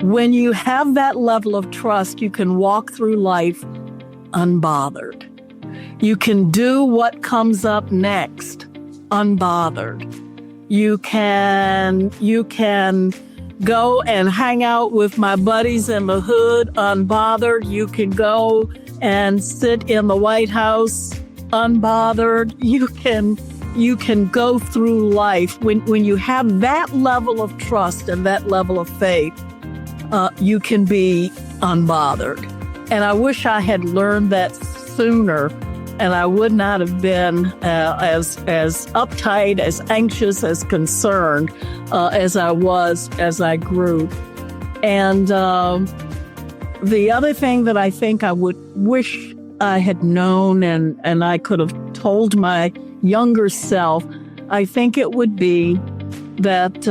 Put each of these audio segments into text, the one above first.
When you have that level of trust, you can walk through life unbothered. You can do what comes up next unbothered. You can go and hang out with my buddies in the hood unbothered. You can go and sit in the White House unbothered. You can go through life when you have that level of trust and that level of faith. You can be unbothered. And I wish I had learned that sooner, and I would not have been as uptight, as anxious, as concerned as I was as I grew. And the other thing that I think I would wish I had known and I could have told my younger self, I think it would be that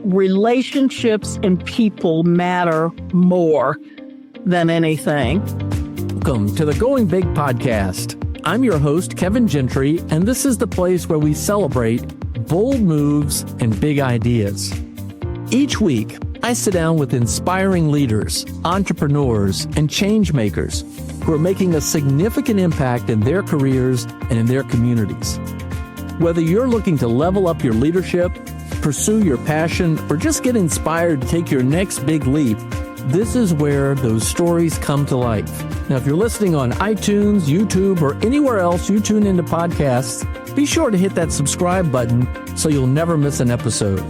relationships and people matter more than anything. Welcome to the Going Big podcast. I'm your host, Kevin Gentry, and this is the place where we celebrate bold moves and big ideas. Each week, I sit down with inspiring leaders, entrepreneurs, and change makers who are making a significant impact in their careers and in their communities. Whether you're looking to level up your leadership, pursue your passion, or just get inspired to take your next big leap, this is where those stories come to life. Now, if you're listening on iTunes, YouTube, or anywhere else you tune into podcasts, be sure to hit that subscribe button so you'll never miss an episode.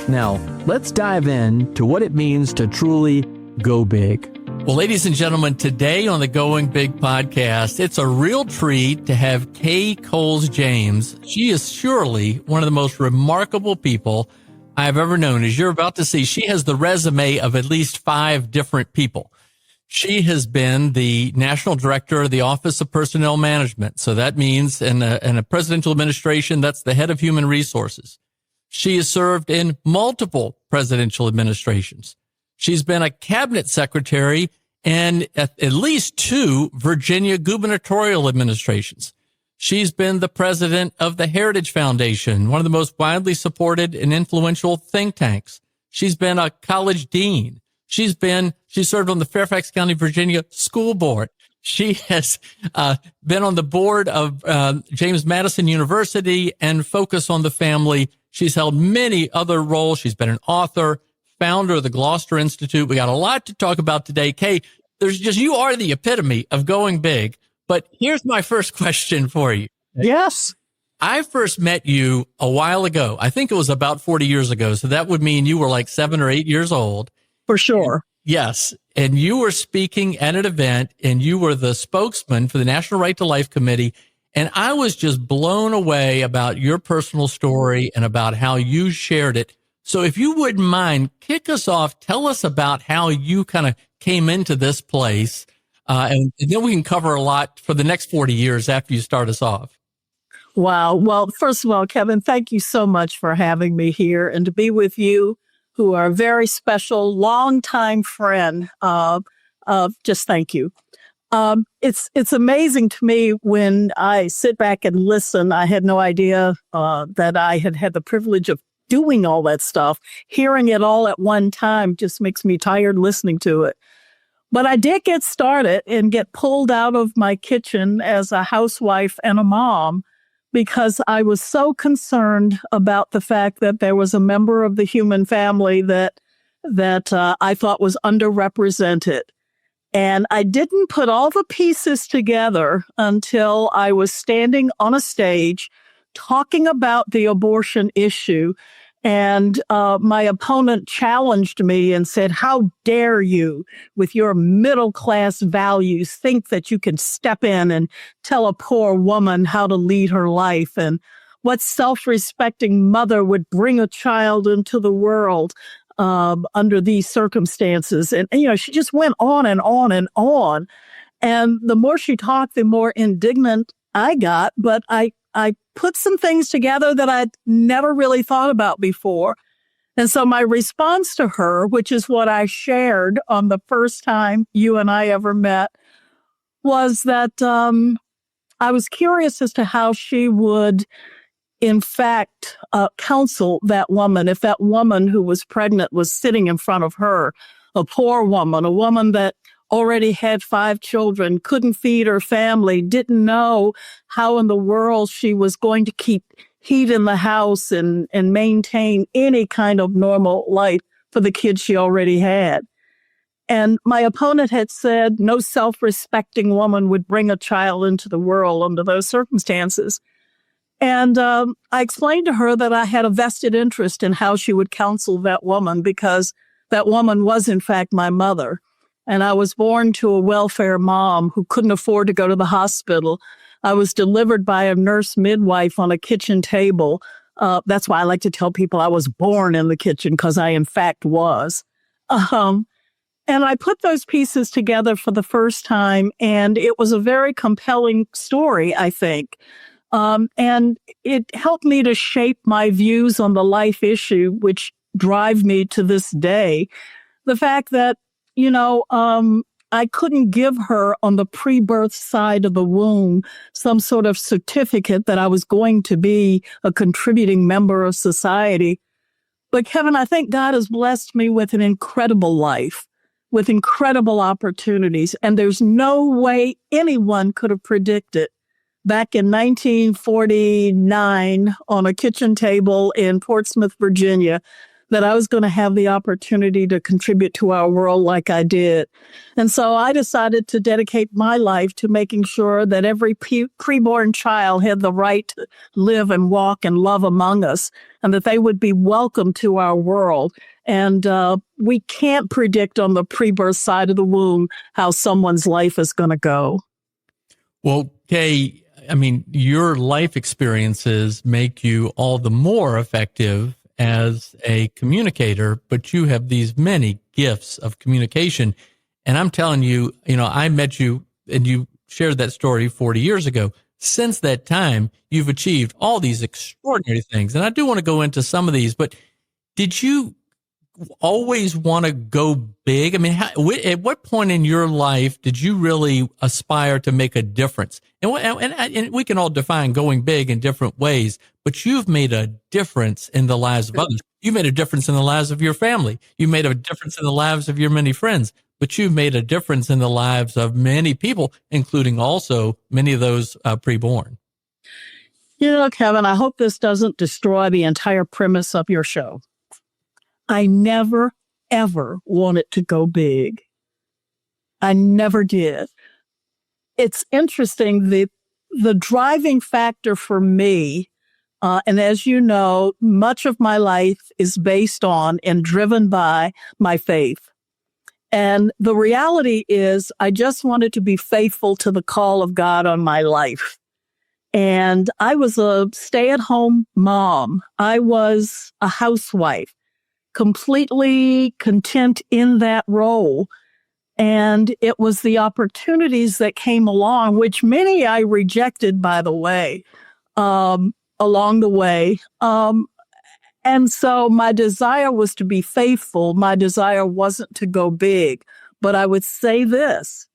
Now, let's dive in to what it means to truly go big. Well, ladies and gentlemen, today on the Going Big podcast, it's a real treat to have Kay Coles-James. She is surely one of the most remarkable people I have ever known. As you're about to see, she has the resume of at least 5 different people. She has been the National Director of the Office of Personnel Management. So that means in a presidential administration, that's the head of human resources. She has served in multiple presidential administrations. She's been a cabinet secretary in at least 2 Virginia gubernatorial administrations. She's been the president of the Heritage Foundation, one of the most widely supported and influential think tanks. She's been a college dean. She served on the Fairfax County, Virginia School Board. She has been on the board of James Madison University and Focus on the Family. She's held many other roles. She's been an author, founder of the Gloucester Institute. We got a lot to talk about today. Kay, you are the epitome of going big. But here's my first question for you. Yes. I first met you a while ago. I think it was about 40 years ago. So that would mean you were like 7 or 8 years old. For sure. Yes. And you were speaking at an event and you were the spokesman for the National Right to Life Committee. And I was just blown away about your personal story and about how you shared it. So if you wouldn't mind, kick us off. Tell us about how you kind of came into this place. And then we can cover a lot for the next 40 years after you start us off. Wow. Well, first of all, Kevin, thank you so much for having me here and to be with you, who are a very special, longtime friend. Just thank you. It's amazing to me when I sit back and listen. I had no idea that I had the privilege of doing all that stuff. Hearing it all at one time just makes me tired listening to it. But I did get started and get pulled out of my kitchen as a housewife and a mom because I was so concerned about the fact that there was a member of the human family that I thought was underrepresented. And I didn't put all the pieces together until I was standing on a stage talking about the abortion issue. And my opponent challenged me and said, "How dare you, with your middle-class values, think that you can step in and tell a poor woman how to lead her life? And what self-respecting mother would bring a child into the world under these circumstances?" And, she just went on and on and on. And the more she talked, the more indignant I got. But I put some things together that I'd never really thought about before. And so my response to her, which is what I shared on the first time you and I ever met, was that I was curious as to how she would in fact, counsel that woman if that woman who was pregnant was sitting in front of her, a poor woman, a woman that already had 5 children, couldn't feed her family, didn't know how in the world she was going to keep heat in the house and maintain any kind of normal life for the kids she already had. And my opponent had said no self-respecting woman would bring a child into the world under those circumstances. And I explained to her that I had a vested interest in how she would counsel that woman because that woman was, in fact, my mother. And I was born to a welfare mom who couldn't afford to go to the hospital. I was delivered by a nurse midwife on a kitchen table. That's why I like to tell people I was born in the kitchen, because I, in fact, was. And I put those pieces together for the first time, and it was a very compelling story, I think. And it helped me to shape my views on the life issue, which drive me to this day. The fact that, I couldn't give her on the pre-birth side of the womb some sort of certificate that I was going to be a contributing member of society. But Kevin, I think God has blessed me with an incredible life, with incredible opportunities. And there's no way anyone could have predicted back in 1949 on a kitchen table in Portsmouth, Virginia, that I was going to have the opportunity to contribute to our world like I did. And so I decided to dedicate my life to making sure that every preborn child had the right to live and walk and love among us, and that they would be welcome to our world. And we can't predict on the pre-birth side of the womb how someone's life is going to go. Well, Kay, I mean, your life experiences make you all the more effective as a communicator, but you have these many gifts of communication. And I'm telling you, I met you and you shared that story 40 years ago. Since that time, you've achieved all these extraordinary things. And I do want to go into some of these, but did you always want to go big? I mean, at what point in your life did you really aspire to make a difference? And we can all define going big in different ways, but you've made a difference in the lives of others. You made a difference in the lives of your family. You made a difference in the lives of your many friends, but you've made a difference in the lives of many people, including also many of those preborn. Kevin, I hope this doesn't destroy the entire premise of your show. I never, ever wanted to go big. I never did. It's interesting, the driving factor for me, and as you know, much of my life is based on and driven by my faith. And the reality is I just wanted to be faithful to the call of God on my life. And I was a stay-at-home mom. I was a housewife, completely content in that role. And it was the opportunities that came along, which many I rejected, by the way, along the way. And so my desire was to be faithful. My desire wasn't to go big. But I would say this: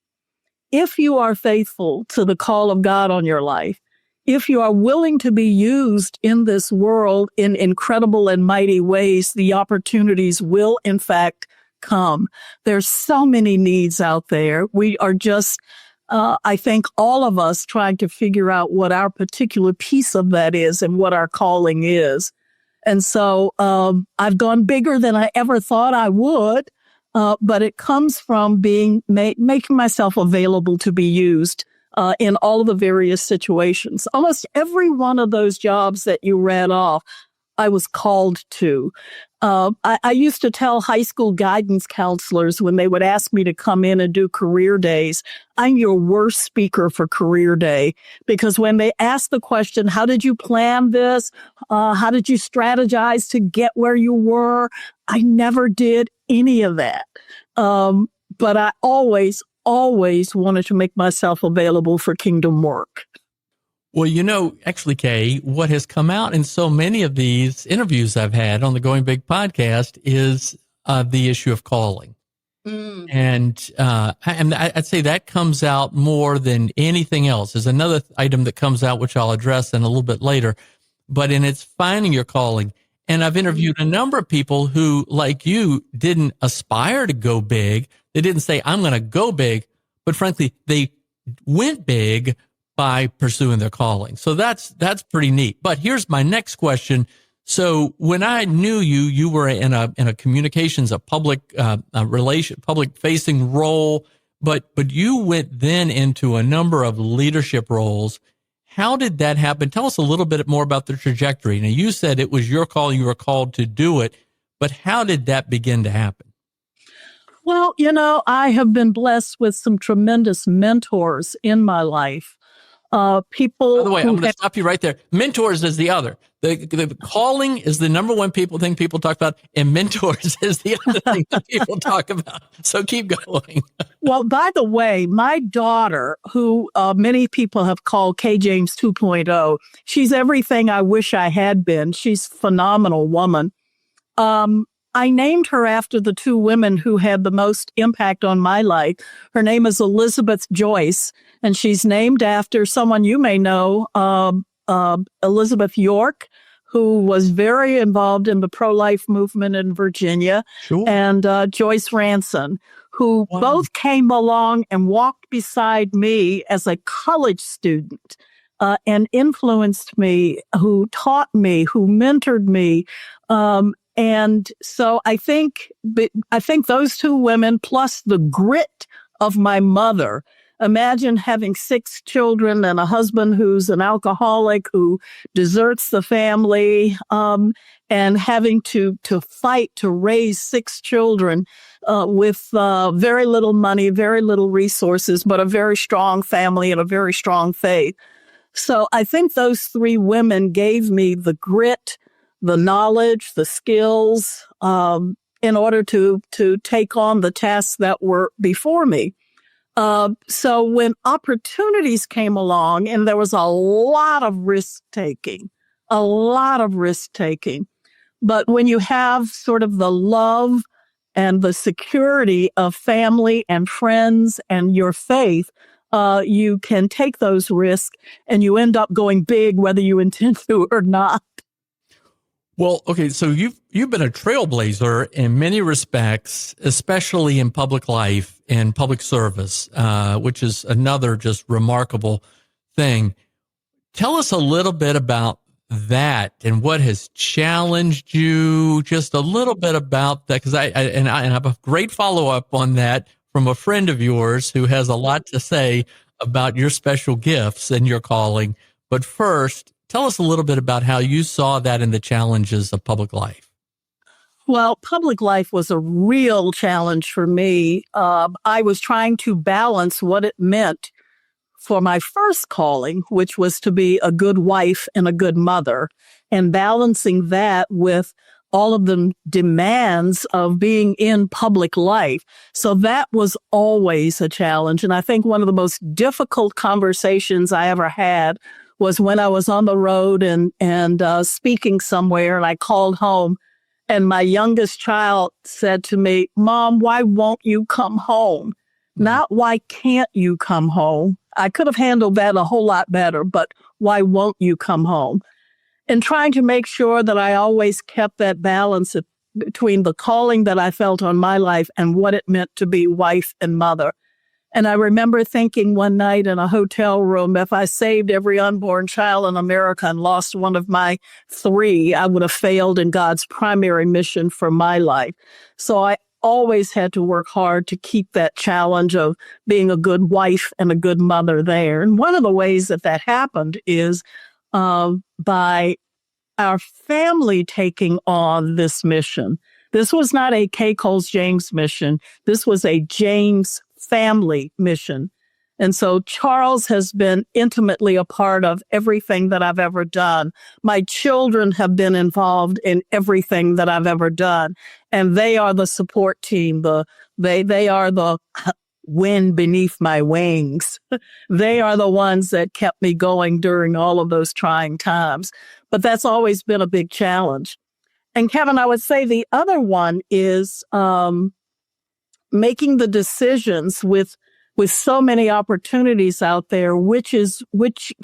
if you are faithful to the call of God on your life, if you are willing to be used in this world in incredible and mighty ways, the opportunities will, in fact, come. There's so many needs out there. We are just, I think, all of us trying to figure out what our particular piece of that is and what our calling is. And so I've gone bigger than I ever thought I would, but it comes from making myself available to be used in all of the various situations. Almost every one of those jobs that you read off, I was called to. I used to tell high school guidance counselors when they would ask me to come in and do career days, I'm your worst speaker for career day, because when they ask the question, how did you plan this? How did you strategize to get where you were? I never did any of that. But I always wanted to make myself available for kingdom work. Well, actually, Kay, what has come out in so many of these interviews I've had on the Going Big podcast is the issue of calling. And I'd say that comes out more than anything else. There's another item that comes out, which I'll address in a little bit later. but in its finding your calling. And I've interviewed a number of people who, like you, didn't aspire to go big. They didn't say, I'm going to go big, but frankly, they went big by pursuing their calling. So that's pretty neat. But here's my next question. So when I knew you, you were in a communications, a public public facing role, but you went then into a number of leadership roles. How did that happen? Tell us a little bit more about the trajectory. Now, you said it was your call, you were called to do it, but how did that begin to happen? Well, I have been blessed with some tremendous mentors in my life. People. By the way, I'm going to stop you right there. Mentors is the other. The calling is the number one thing people talk about, and mentors is the other thing that people talk about. So keep going. Well, by the way, my daughter, who many people have called K. James 2.0, she's everything I wish I had been. She's a phenomenal woman. I named her after the two women who had the most impact on my life. Her name is Elizabeth Joyce, and she's named after someone you may know, Elizabeth York, who was very involved in the pro-life movement in Virginia, Sure. and Joyce Ranson, who both came along and walked beside me as a college student and influenced me, who taught me, who mentored me. And so I think those two women, plus the grit of my mother. Imagine having 6 children and a husband who's an alcoholic, who deserts the family, and having to fight to raise 6 children with very little money, very little resources, but a very strong family and a very strong faith. So I think those 3 women gave me the grit, the knowledge, the skills, in order to take on the tasks that were before me. So when opportunities came along, and there was a lot of risk taking, but when you have sort of the love and the security of family and friends and your faith, you can take those risks and you end up going big, whether you intend to or not. Well, okay, so you've been a trailblazer in many respects, especially in public life and public service, which is another just remarkable thing. Tell us a little bit about that and what has challenged you. Just a little bit about that, because I have a great follow up on that from a friend of yours who has a lot to say about your special gifts and your calling. But first, tell us a little bit about how you saw that in the challenges of public life. Well, public life was a real challenge for me. I was trying to balance what it meant for my first calling, which was to be a good wife and a good mother, and balancing that with all of the demands of being in public life. So that was always a challenge. And I think one of the most difficult conversations I ever had was when I was on the road and speaking somewhere, and I called home, and my youngest child said to me, "Mom, why won't you come home?" Not why can't you come home? I could have handled that a whole lot better, but why won't you come home? And trying to make sure that I always kept that balance between the calling that I felt on my life and what it meant to be wife and mother. And I remember thinking one night in a hotel room, if I saved every unborn child in America and lost one of my 3, I would have failed in God's primary mission for my life. So I always had to work hard to keep that challenge of being a good wife and a good mother there. And one of the ways that happened is by our family taking on this mission. This was not a K. Coles James mission. This was a James family mission. And so Charles has been intimately a part of everything that I've ever done. My children have been involved in everything that I've ever done. And they are the support team. They are the wind beneath my wings. They are the ones that kept me going during all of those trying times. But that's always been a big challenge. And Kevin, I would say the other one is making the decisions with so many opportunities out there, which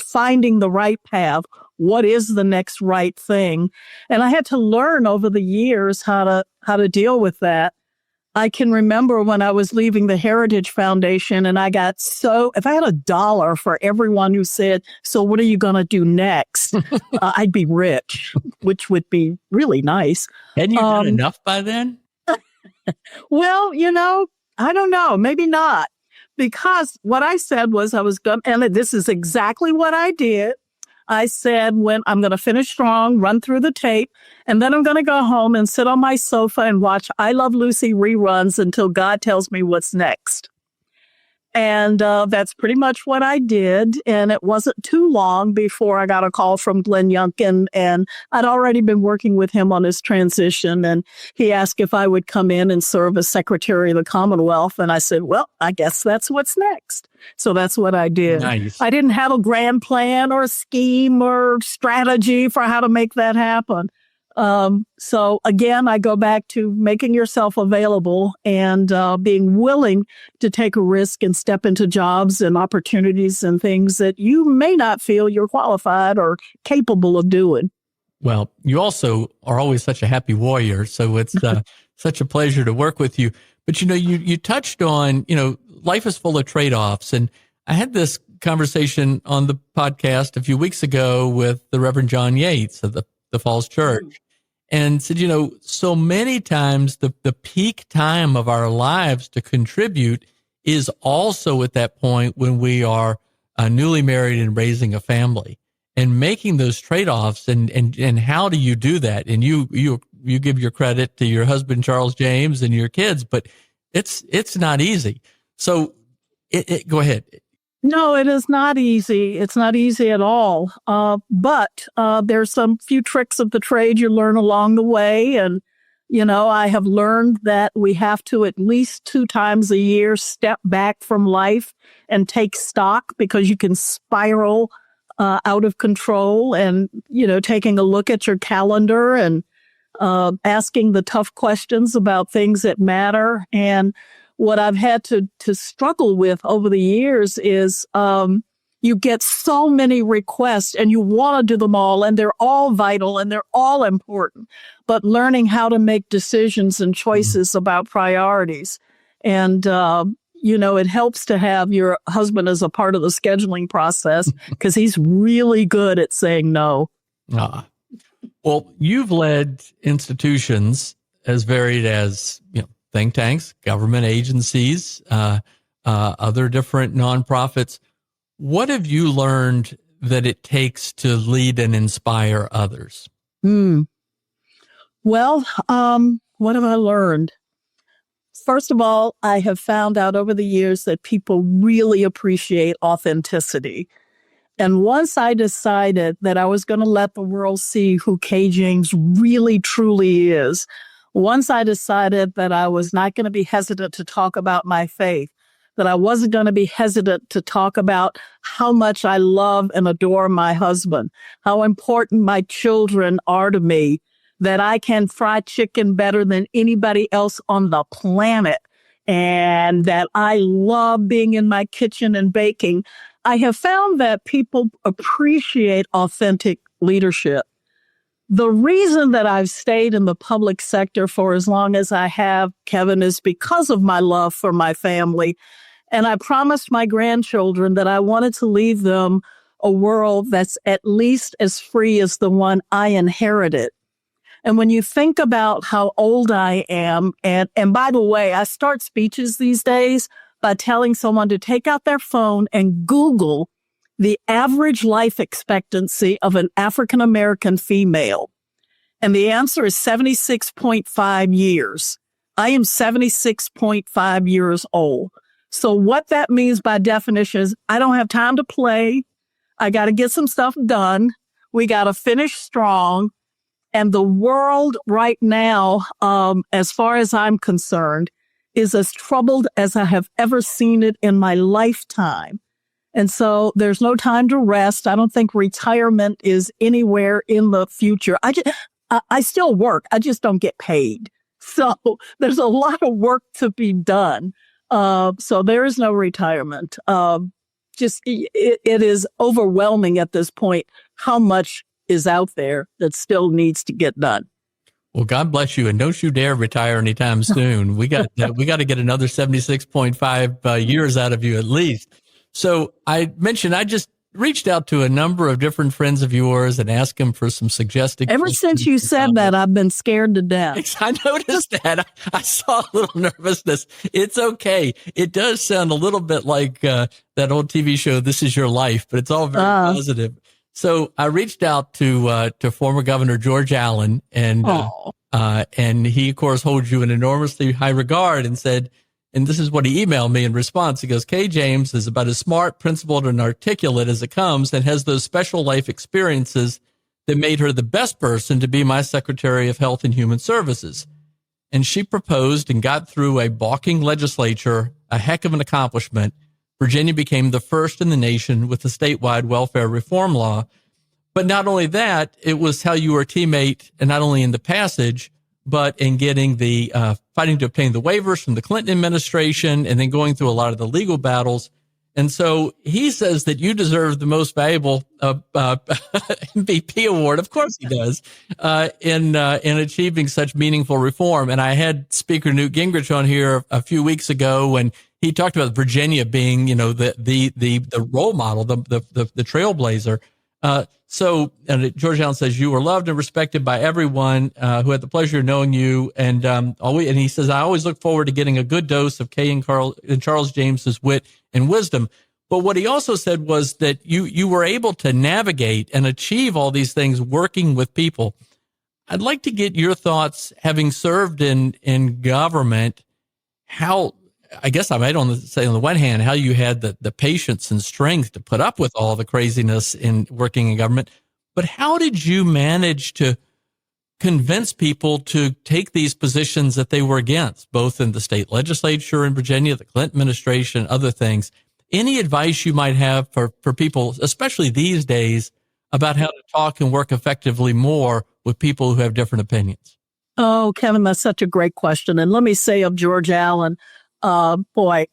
finding the right path, what is the next right thing? And I had to learn over the years how to deal with that. I can remember when I was leaving the Heritage Foundation and I got if I had $1 for everyone who said, so what are you going to do next? I'd be rich, which would be really nice. Hadn't you done enough by then? Well, I don't know, maybe not. Because what I said was I was going, and this is exactly what I did. I said, when I'm going to finish strong, run through the tape, and then I'm going to go home and sit on my sofa and watch I Love Lucy reruns until God tells me what's next. And that's pretty much what I did. And it wasn't too long before I got a call from Glenn Youngkin, and I'd already been working with him on his transition. And he asked if I would come in and serve as Secretary of the Commonwealth. And I said, well, I guess that's what's next. So that's what I did. Nice. I didn't have a grand plan or a scheme or strategy for how to make that happen. So again, I go back to making yourself available and being willing to take a risk and step into jobs and opportunities and things that you may not feel you're qualified or capable of doing. Well, you also are always such a happy warrior, so it's such a pleasure to work with you. But you touched on, life is full of trade-offs, and I had this conversation on the podcast a few weeks ago with the Reverend John Yates of the Falls Church. And said, so many times the peak time of our lives to contribute is also at that point when we are newly married and raising a family, and making those trade-offs. And how do you do that? And you give your credit to your husband, Charles James, and your kids, but it's not easy. So go ahead. No, it is not easy. It's not easy at all. But there's some few tricks of the trade you learn along the way. And, I have learned that we have to at least 2 times a year step back from life and take stock, because you can spiral out of control. And, taking a look at your calendar and asking the tough questions about things that matter. And what I've had to struggle with over the years is you get so many requests and you want to do them all, and they're all vital and they're all important, but learning how to make decisions and choices about priorities. And, it helps to have your husband as a part of the scheduling process, because he's really good at saying no. Well, you've led institutions as varied as, think tanks, government agencies, other different nonprofits. What have you learned that it takes to lead and inspire others? Well, what have I learned? First of all, I have found out over the years that people really appreciate authenticity. And once I decided that I was going to let the world see who Kay James really, truly is, once I decided that I was not going to be hesitant to talk about my faith, that I wasn't going to be hesitant to talk about how much I love and adore my husband, how important my children are to me, that I can fry chicken better than anybody else on the planet, and that I love being in my kitchen and baking, I have found that people appreciate authentic leadership. The reason that I've stayed in the public sector for as long as I have, Kevin, is because of my love for my family. And I promised my grandchildren that I wanted to leave them a world that's at least as free as the one I inherited. And when you think about how old I am, and by the way, I start speeches these days by telling someone to take out their phone and Google the average life expectancy of an African-American female. And the answer is 76.5 years. I am 76.5 years old. So what that means by definition is I don't have time to play. I got to get some stuff done. We got to finish strong. And the world right now, as far as I'm concerned, is as troubled as I have ever seen it in my lifetime. And so there's no time to rest. I don't think retirement is anywhere in the future. I still work. I just don't get paid. So there's a lot of work to be done. So there is no retirement. it is overwhelming at this point how much is out there that still needs to get done. Well, God bless you, and don't you dare retire anytime soon. We got to get another 76.5 years out of you at least. So I mentioned I just reached out to a number of different friends of yours and asked them for some suggested. Ever since you said that, I've been scared to death. I noticed that. I saw a little nervousness. It's okay. It does sound a little bit like that old TV show, This Is Your Life, but it's all very positive. So I reached out to former Governor George Allen, and he, of course, holds you in enormously high regard, and said, and this is what he emailed me in response. He goes, Kay James is about as smart, principled, and articulate as it comes, and has those special life experiences that made her the best person to be my Secretary of Health and Human Services. And she proposed and got through a balking legislature, a heck of an accomplishment. Virginia became the first in the nation with a statewide welfare reform law. But not only that, it was how you were a teammate, and not only in the passage, but in getting the fighting to obtain the waivers from the Clinton administration, and then going through a lot of the legal battles. And so he says that you deserve the most valuable MVP award. Of course he does, in achieving such meaningful reform. And I had Speaker Newt Gingrich on here a few weeks ago, and he talked about Virginia being, the role model, the trailblazer. So George Allen says, you were loved and respected by everyone who had the pleasure of knowing you. And he says, I always look forward to getting a good dose of Kay and Charles James's wit and wisdom. But what he also said was that you were able to navigate and achieve all these things working with people. I'd like to get your thoughts, having served in government, how, I guess I might say on the one hand, how you had the patience and strength to put up with all the craziness in working in government, but how did you manage to convince people to take these positions that they were against, both in the state legislature in Virginia, the Clinton administration, other things? Any advice you might have for people, especially these days, about how to talk and work effectively more with people who have different opinions? Oh, Kevin, that's such a great question. And let me say of George Allen, boy,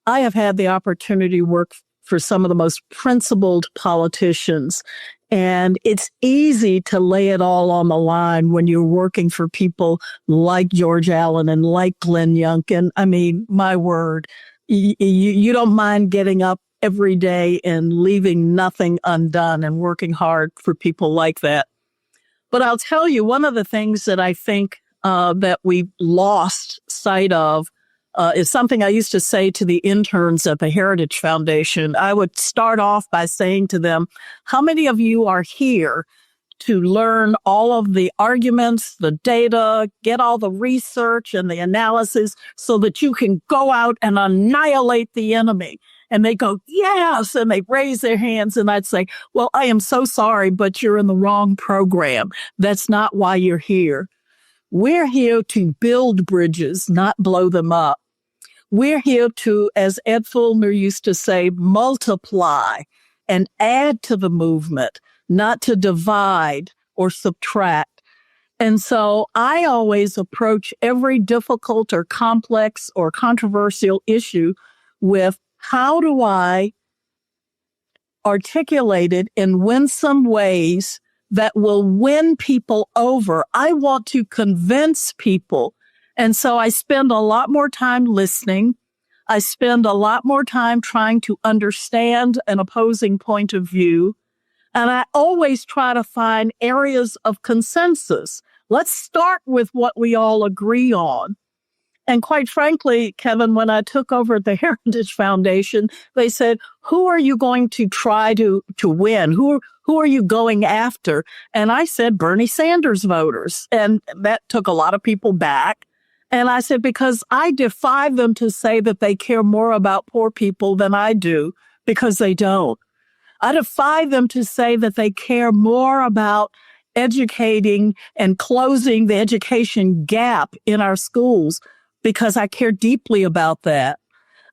I have had the opportunity to work for some of the most principled politicians. And it's easy to lay it all on the line when you're working for people like George Allen and like Glenn Youngkin. I mean, my word, you don't mind getting up every day and leaving nothing undone and working hard for people like that. But I'll tell you, one of the things that I think that we lost sight of is something I used to say to the interns at the Heritage Foundation. I would start off by saying to them, how many of you are here to learn all of the arguments, the data, get all the research and the analysis so that you can go out and annihilate the enemy? And they go, yes, and they raise their hands. And I'd say, well, I am so sorry, but you're in the wrong program. That's not why you're here. We're here to build bridges, not blow them up. We're here to, as Ed Fulmer used to say, multiply and add to the movement, not to divide or subtract. And so I always approach every difficult or complex or controversial issue with, how do I articulate it in winsome ways that will win people over? I want to convince people. And so I spend a lot more time listening. I spend a lot more time trying to understand an opposing point of view. And I always try to find areas of consensus. Let's start with what we all agree on. And quite frankly, Kevin, when I took over the Heritage Foundation, they said, who are you going to try to win? Who are you going after? And I said, Bernie Sanders voters. And that took a lot of people back. And I said, because I defy them to say that they care more about poor people than I do, because they don't. I defy them to say that they care more about educating and closing the education gap in our schools, because I care deeply about that.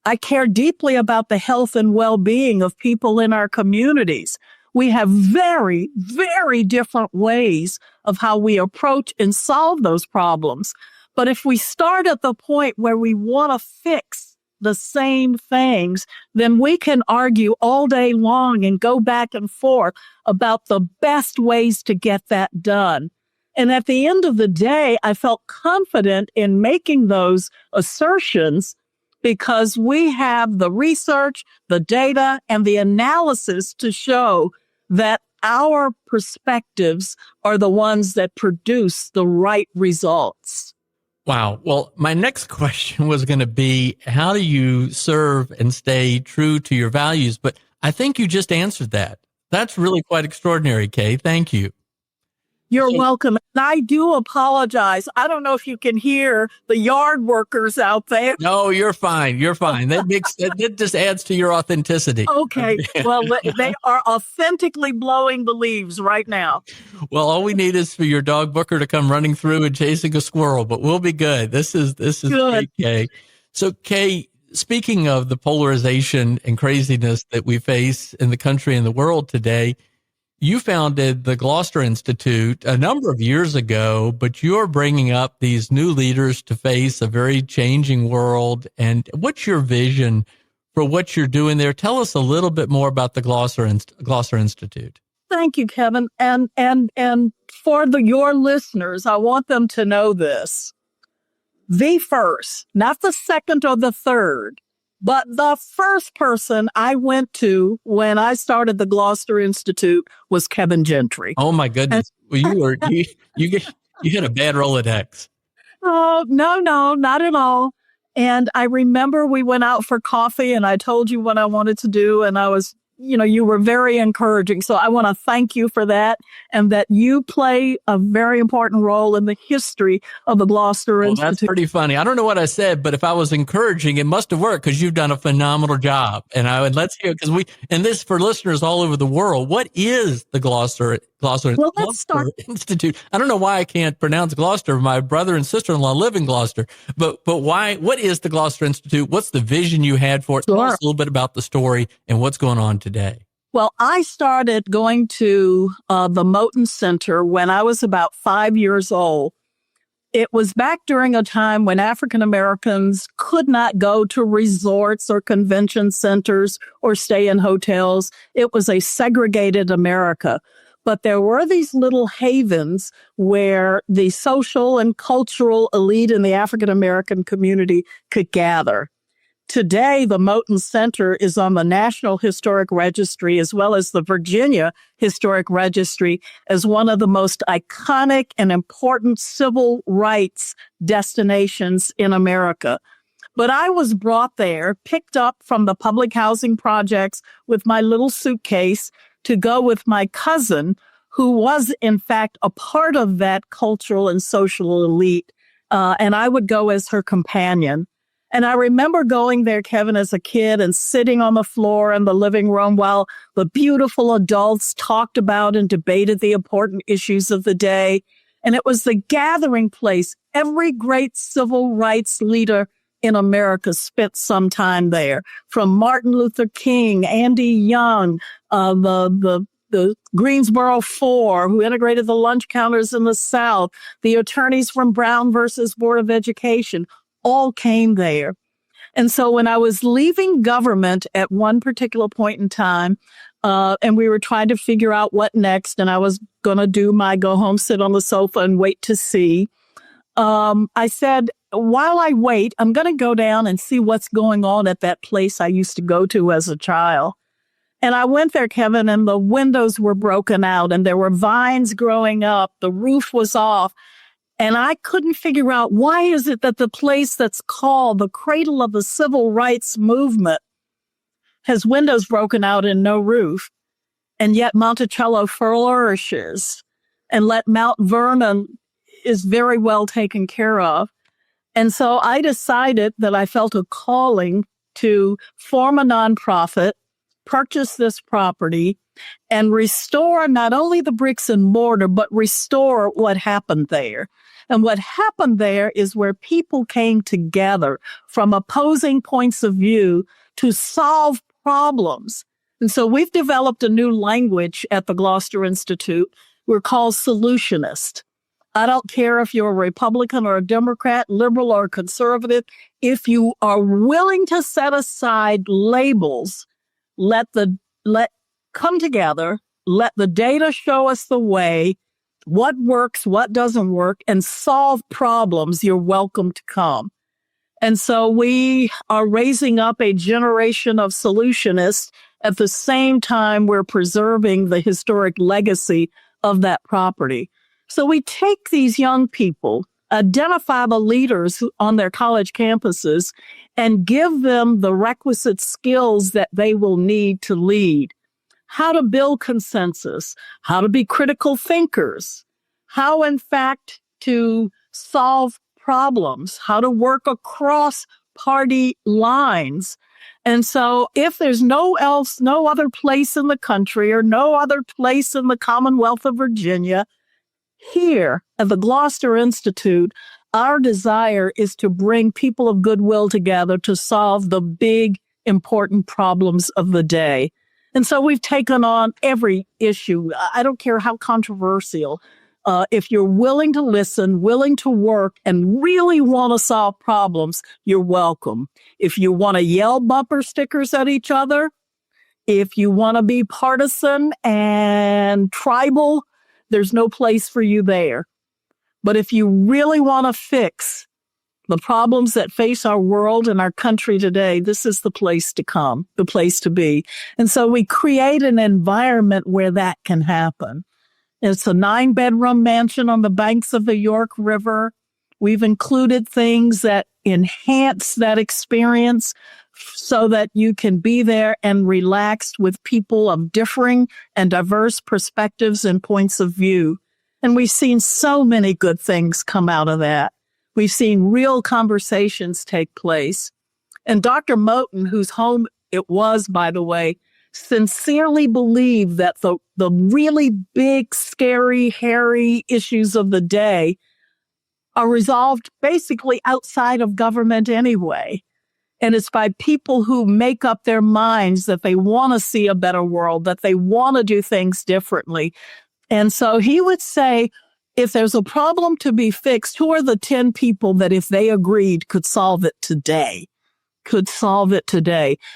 I care deeply about the health and well-being of people in our communities. We have very, very different ways of how we approach and solve those problems. But if we start at the point where we want to fix the same things, then we can argue all day long and go back and forth about the best ways to get that done. And at the end of the day, I felt confident in making those assertions because we have the research, the data, and the analysis to show that our perspectives are the ones that produce the right results. Wow. Well, my next question was going to be, how do you serve and stay true to your values? But I think you just answered that. That's really quite extraordinary, Kay. Thank you. You're welcome. And I do apologize. I don't know if you can hear the yard workers out there. No, you're fine. You're fine. That just adds to your authenticity. Okay. Well, they are authentically blowing the leaves right now. Well, all we need is for your dog Booker to come running through and chasing a squirrel, but we'll be good. This is Good. great, Kay. So, Kay, speaking of the polarization and craziness that we face in the country and the world today, you founded the Gloucester Institute a number of years ago, but you're bringing up these new leaders to face a very changing world. And what's your vision for what you're doing there? Tell us a little bit more about the Gloucester Institute. Thank you, Kevin. And for your listeners, I want them to know this. The first, not the second or the third, but the first person I went to when I started the Gloucester Institute was Kevin Gentry. Oh my goodness! Well, you hit a bad Rolodex. Oh, no, not at all. And I remember we went out for coffee and I told you what I wanted to do, and I was, you were very encouraging. So I want to thank you for that, and that you play a very important role in the history of the Gloucester Institute. That's pretty funny. I don't know what I said, but if I was encouraging, it must have worked because you've done a phenomenal job. And let's hear, because this for listeners all over the world, what is the Gloucester Let's start. Institute? I don't know why I can't pronounce Gloucester. My brother and sister-in-law live in Gloucester, but why? What is the Gloucester Institute? What's the vision you had for it? Sure. Tell us a little bit about the story and what's going on today. Well, I started going to the Moton Center when I was about 5 years old. It was back during a time when African Americans could not go to resorts or convention centers or stay in hotels. It was a segregated America. But there were these little havens where the social and cultural elite in the African American community could gather. Today, the Moton Center is on the National Historic Registry as well as the Virginia Historic Registry as one of the most iconic and important civil rights destinations in America. But I was brought there, picked up from the public housing projects with my little suitcase to go with my cousin, who was, in fact, a part of that cultural and social elite. And I would go as her companion. And I remember going there, Kevin, as a kid and sitting on the floor in the living room while the beautiful adults talked about and debated the important issues of the day. And it was the gathering place. Every great civil rights leader in America spent some time there, from Martin Luther King, Andy Young, the Greensboro Four, who integrated the lunch counters in the South, the attorneys from Brown versus Board of Education, all came there. And so when I was leaving government at one particular point in time, and we were trying to figure out what next, and I was going to do my go home, sit on the sofa and wait to see, I said, while I wait, I'm going to go down and see what's going on at that place I used to go to as a child. And I went there, Kevin, and the windows were broken out and there were vines growing up. The roof was off. And I couldn't figure out, why is it that the place that's called the cradle of the civil rights movement has windows broken out and no roof, and yet Monticello flourishes, and let Mount Vernon is very well taken care of. And so I decided that I felt a calling to form a nonprofit, purchase this property, and restore not only the bricks and mortar, but restore what happened there. And what happened there is where people came together from opposing points of view to solve problems. And so we've developed a new language at the Gloucester Institute. We're called solutionists. I don't care if you're a Republican or a Democrat, liberal or conservative. If you are willing to set aside labels, let come together, let the data show us the way, what works, what doesn't work, and solve problems, you're welcome to come. And so we are raising up a generation of solutionists at the same time we're preserving the historic legacy of that property. So we take these young people, identify the leaders on their college campuses, and give them the requisite skills that they will need to lead. How to build consensus, how to be critical thinkers, how, in fact, to solve problems, how to work across party lines. And so if there's no other place in the country or no other place in the Commonwealth of Virginia, here at the Gloucester Institute, our desire is to bring people of goodwill together to solve the big, important problems of the day. And so we've taken on every issue. I don't care how controversial. If you're willing to listen, willing to work, and really want to solve problems, you're welcome. If you want to yell bumper stickers at each other, if you want to be partisan and tribal, there's no place for you there. But if you really want to fix the problems that face our world and our country today, this is the place to come, the place to be. And so we create an environment where that can happen. It's a 9-bedroom mansion on the banks of the York River. We've included things that enhance that experience so that you can be there and relaxed with people of differing and diverse perspectives and points of view. And we've seen so many good things come out of that. We've seen real conversations take place. And Dr. Moten, whose home it was, by the way, sincerely believed that the really big, scary, hairy issues of the day are resolved basically outside of government anyway. And it's by people who make up their minds that they want to see a better world, that they want to do things differently. And so he would say, if there's a problem to be fixed, who are the 10 people that if they agreed could solve it today?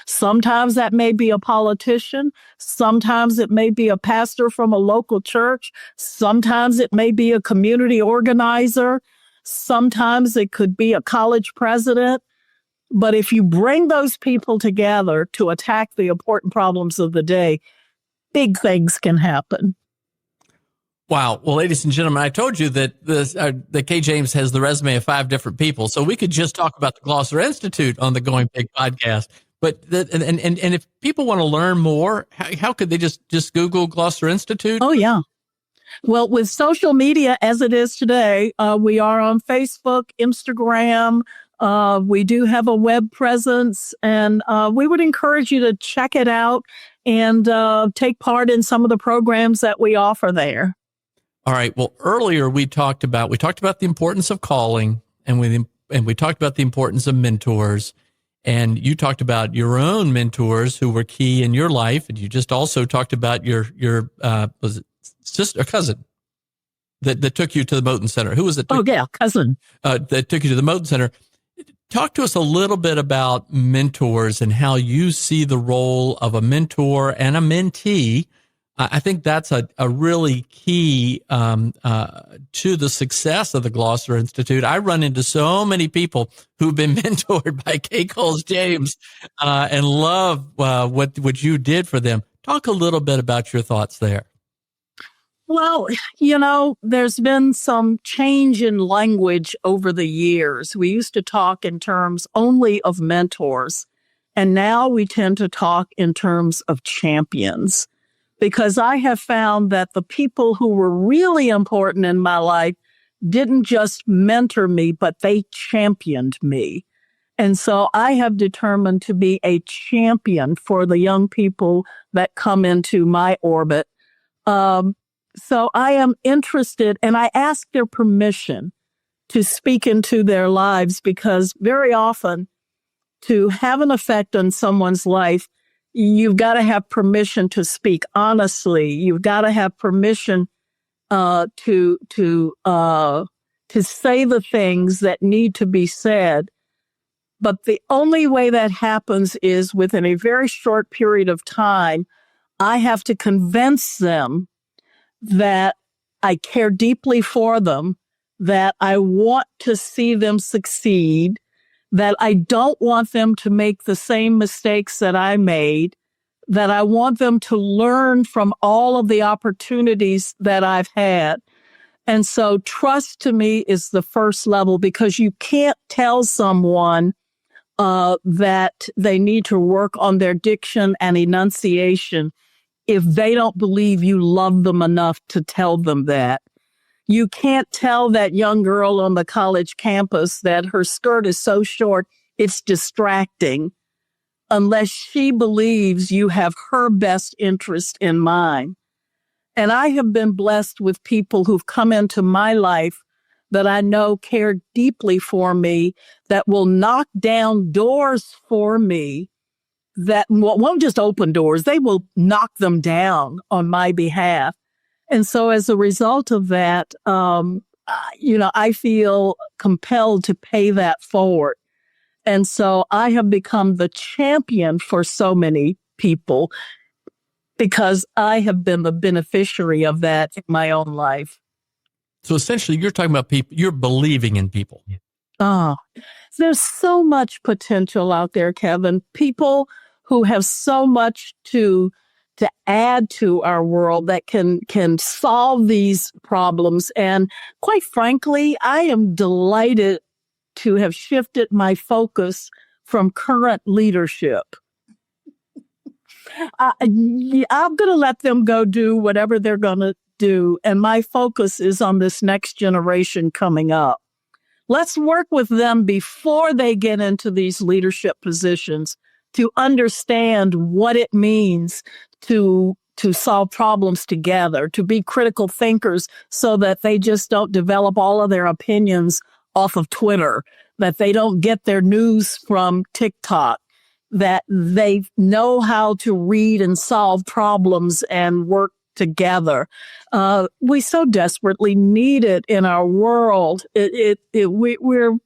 Sometimes that may be a politician. Sometimes it may be a pastor from a local church. Sometimes it may be a community organizer. Sometimes it could be a college president. But if you bring those people together to attack the important problems of the day, big things can happen. Wow. Well, ladies and gentlemen, I told you that that Kay James has the resume of 5 different people, so we could just talk about the Gloucester Institute on the Going Big podcast. But and if people want to learn more, how could they just Google Gloucester Institute? Oh, yeah. Well, with social media as it is today, we are on Facebook, Instagram. We do have a web presence, and we would encourage you to check it out and take part in some of the programs that we offer there. All right. Well, earlier we talked about the importance of calling, and we talked about the importance of mentors, and you talked about your own mentors who were key in your life, and you just also talked about your was it sister or cousin that took you to the Moten Center. Who was it? Cousin that took you to the Moten Center. Talk to us a little bit about mentors and how you see the role of a mentor and a mentee. I think that's a really key to the success of the Gloucester Institute. I run into so many people who've been mentored by Kay Coles James and love what you did for them. Talk a little bit about your thoughts there. Well, there's been some change in language over the years. We used to talk in terms only of mentors, and now we tend to talk in terms of champions. Because I have found that the people who were really important in my life didn't just mentor me, but they championed me. And so I have determined to be a champion for the young people that come into my orbit. So I am interested, and I ask their permission to speak into their lives, because very often to have an effect on someone's life, you've got to have permission to speak honestly. You've got to have permission to say the things that need to be said. But the only way that happens is within a very short period of time, I have to convince them that I care deeply for them, that I want to see them succeed, that I don't want them to make the same mistakes that I made, that I want them to learn from all of the opportunities that I've had. And so trust to me is the first level, because you can't tell someone that they need to work on their diction and enunciation if they don't believe you love them enough to tell them that. You can't tell that young girl on the college campus that her skirt is so short it's distracting unless she believes you have her best interest in mind. And I have been blessed with people who've come into my life that I know care deeply for me, that will knock down doors for me, that won't just open doors, they will knock them down on my behalf. And so as a result of that, I feel compelled to pay that forward. And so I have become the champion for so many people because I have been the beneficiary of that in my own life. So essentially, you're talking about people, you're believing in people. Oh, there's so much potential out there, Kevin. People who have so much to add to our world that can solve these problems. And quite frankly, I am delighted to have shifted my focus from current leadership. I'm going to let them go do whatever they're going to do. And my focus is on this next generation coming up. Let's work with them before they get into these leadership positions to understand what it means to solve problems together, to be critical thinkers so that they just don't develop all of their opinions off of Twitter, that they don't get their news from TikTok, that they know how to read and solve problems and work together. We so desperately need it in our world. We're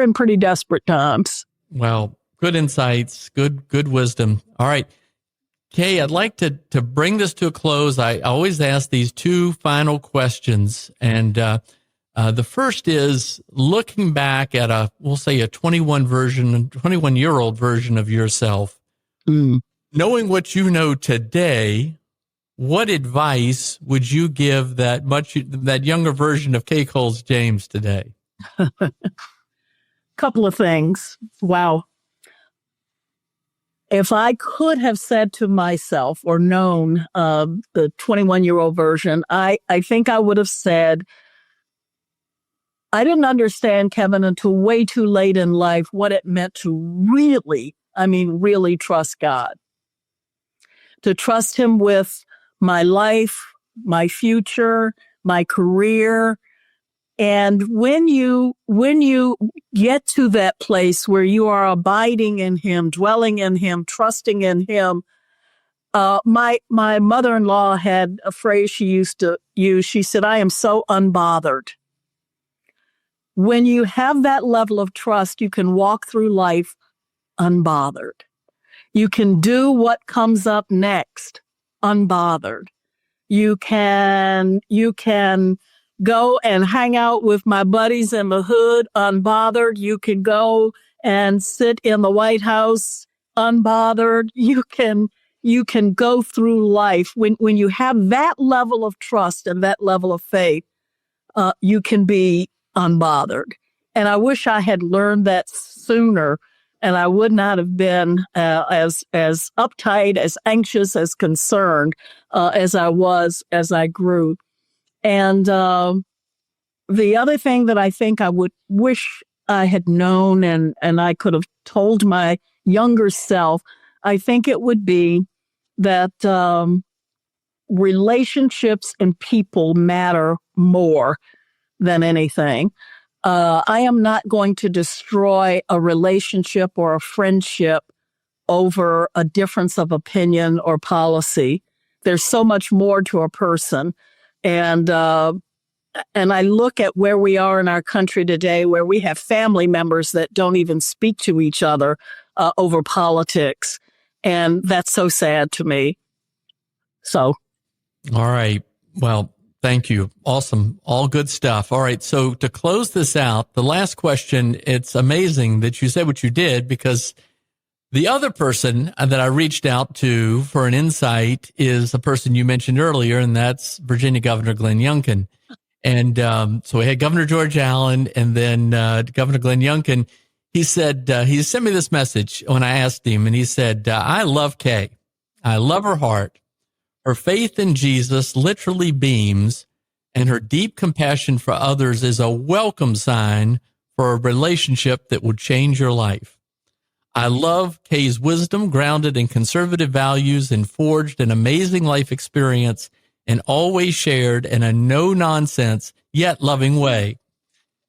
in pretty desperate times. Well, good insights, good wisdom. All right, Kay, I'd like to bring this to a close. I always ask these two final questions, and the first is looking back at we'll say a 21-year-old version of yourself, knowing what you know today. What advice would you give that younger version of Kay Coles James today? Couple of things. Wow. If I could have said to myself or known the 21-year-old version, I think I would have said, I didn't understand, Kevin, until way too late in life what it meant to really trust God. To trust him with my life, my future, my career. And when you get to that place where you are abiding in him, dwelling in him, trusting in him, my mother-in-law had a phrase she used to use. She said, I am so unbothered. When you have that level of trust, you can walk through life unbothered. You can do what comes up next unbothered. You can go and hang out with my buddies in the hood unbothered. You can go and sit in the White House unbothered. You can go through life when you have that level of trust and that level of faith. You can be unbothered. And I wish I had learned that sooner, and I would not have been as uptight, as anxious, as concerned as I was as I grew. And the other thing that I think I would wish I had known and I could have told my younger self, I think it would be that relationships and people matter more than anything. I am not going to destroy a relationship or a friendship over a difference of opinion or policy. There's so much more to a person. And I look at where we are in our country today, where we have family members that don't even speak to each other over politics. And that's so sad to me. So. All right. Well, thank you. Awesome. All good stuff. All right. So to close this out, the last question, it's amazing that you said what you did, because the other person that I reached out to for an insight is a person you mentioned earlier, and that's Virginia Governor Glenn Youngkin. And so we had Governor George Allen and then Governor Glenn Youngkin. He said, he sent me this message when I asked him, and he said, I love Kay. I love her heart. Her faith in Jesus literally beams, and her deep compassion for others is a welcome sign for a relationship that will change your life. I love Kay's wisdom, grounded in conservative values and forged an amazing life experience, and always shared in a no-nonsense, yet loving way.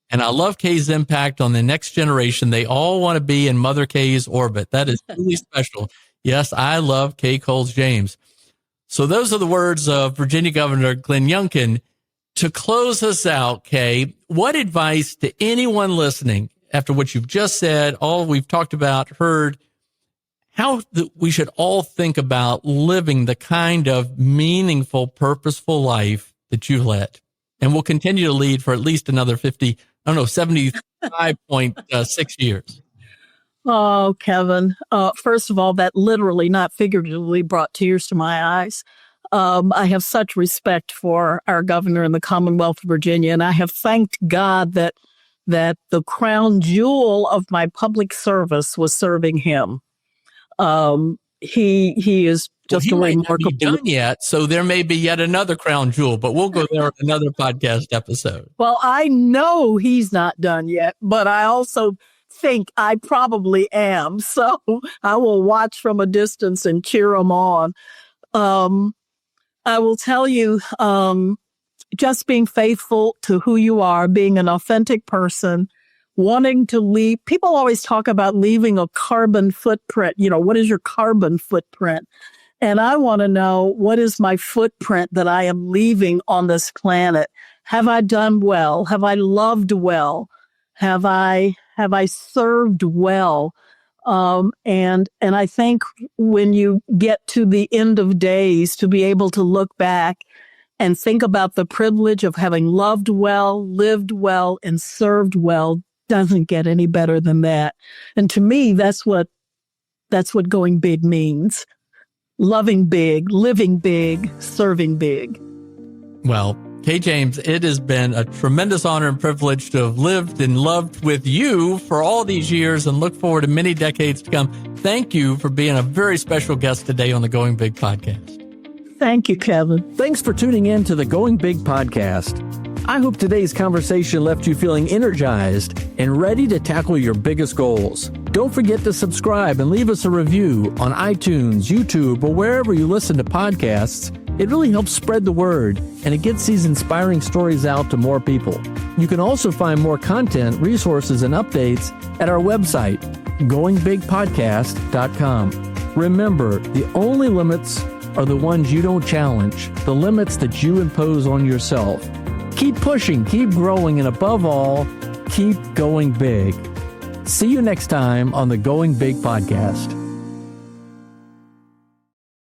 And I love Kay's impact on the next generation. They all want to be in Mother Kay's orbit. That is really special. Yes, I love Kay Coles James. So those are the words of Virginia Governor Glenn Youngkin. To close us out, Kay, what advice to anyone listening after what you've just said, all we've talked about, heard, how we should all think about living the kind of meaningful, purposeful life that you've led and will continue to lead for at least another 75.6 years? Oh, Kevin. First of all, that literally, not figuratively, brought tears to my eyes. I have such respect for our governor in the Commonwealth of Virginia, and I have thanked God that the crown jewel of my public service was serving him. He is just a remarkable. Might not be done yet, so there may be yet another crown jewel, but we'll go there in another podcast episode. Well, I know he's not done yet, but I also think I probably am. So I will watch from a distance and cheer him on. I will tell you, just being faithful to who you are, being an authentic person, wanting to leave. People always talk about leaving a carbon footprint. You know, what is your carbon footprint? And I want to know, what is my footprint that I am leaving on this planet? Have I done well? Have I loved well? Have I served well? And I think when you get to the end of days, to be able to look back and think about the privilege of having loved well, lived well, and served well doesn't get any better than that. And to me, that's what going big means. Loving big, living big, serving big. Well, Kay James, it has been a tremendous honor and privilege to have lived and loved with you for all these years, and look forward to many decades to come. Thank you for being a very special guest today on the Going Big podcast. Thank you, Kevin. Thanks for tuning in to the Going Big podcast. I hope today's conversation left you feeling energized and ready to tackle your biggest goals. Don't forget to subscribe and leave us a review on iTunes, YouTube, or wherever you listen to podcasts. It really helps spread the word, and it gets these inspiring stories out to more people. You can also find more content, resources, and updates at our website, goingbigpodcast.com. Remember, the only limits are the ones you don't challenge, the limits that you impose on yourself. Keep pushing, keep growing, and above all, keep going big. See you next time on the Going Big podcast.